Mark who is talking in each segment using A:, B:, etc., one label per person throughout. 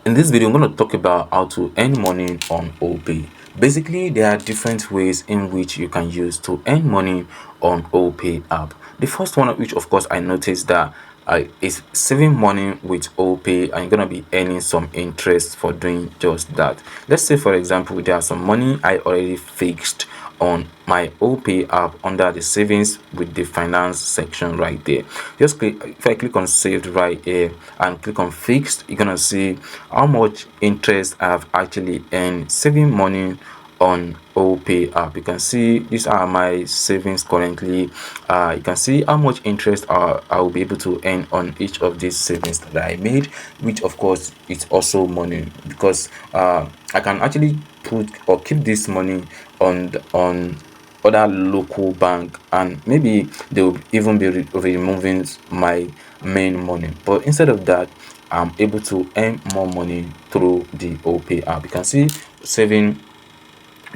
A: In this video, I'm going to talk about how to earn money on Opay. Basically, there are different ways in which you can use to earn money on Opay app. The first one, which of course I noticed that is saving money with Opay, and you're going to be earning some interest for doing just that. Let's say, for example, there are some money I already fixed on my Opay app under the savings with the finance section right there. Just click, if I click on saved right here and click on fixed, you're gonna see how much interest I've actually earned saving money on Opay app. You can see these are my savings currently. You can see how much interest I will be able to earn on each of these savings that I made, which of course it's also money, because I can actually put or keep this money on other local bank, and maybe they will even be removing my main money, but instead of that, I'm able to earn more money through the Opay app. You can see saving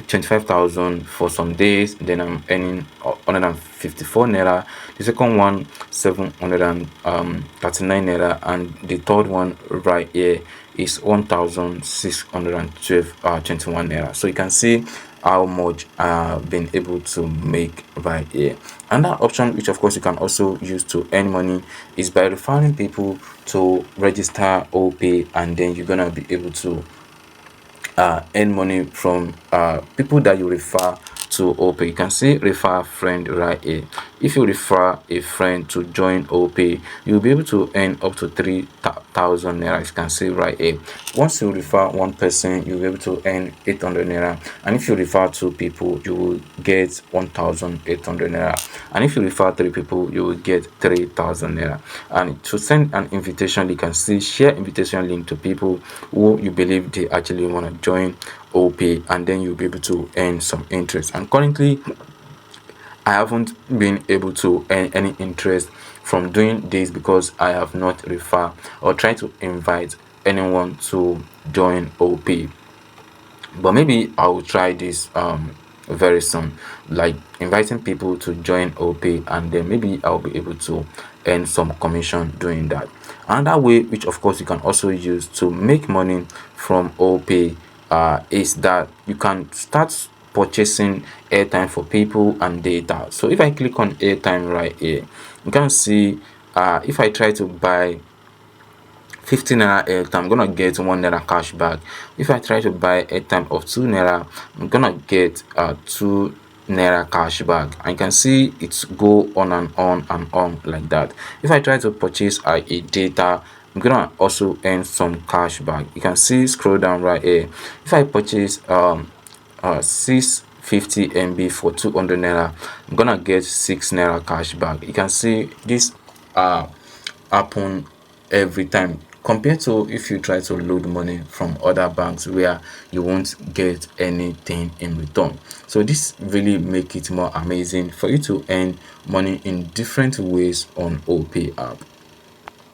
A: 25,000 for some days, then I'm earning 154 naira. The second one 739 naira, and the third one right here is 1,612 21 naira. So you can see how much I've been able to make right here. Another option, which of course you can also use to earn money, is by referring people to register Opay, and then you're gonna be able to earn money from people that you refer to Opay. You can see refer a friend right here. If you refer a friend to join Opay, you'll be able to earn up to 3,000 naira. You can see right here. Once you refer one person, you'll be able to earn 800 naira, and if you refer two people, you will get 1,800 naira, and if you refer three people, you will get 3,000 naira. And to send an invitation, you can see share invitation link to people who you believe they actually want to join Opay, and then you'll be able to earn some interest. And currently, I haven't been able to earn any interest from doing this because I have not referred or tried to invite anyone to join Opay. But maybe I will try this very soon, like inviting people to join Opay, and then maybe I'll be able to earn some commission doing that. Another way, which of course you can also use to make money from Opay, is that you can start purchasing airtime for people and data. So if I click on airtime right here, you can see if I try to buy 50 naira airtime, I'm gonna get 1 naira cash back. If I try to buy airtime of 2 naira, I'm gonna get 2 naira cash back. And you can see it's go on and on and on like that. If I try to purchase a data, I'm gonna also earn some cash back. You can see, scroll down right here. If I purchase 650 MB for 200 naira, I'm gonna get 6 naira cash back. You can see this happen every time, compared to if you try to load money from other banks where you won't get anything in return. So this really make it more amazing for you to earn money in different ways on Opay app.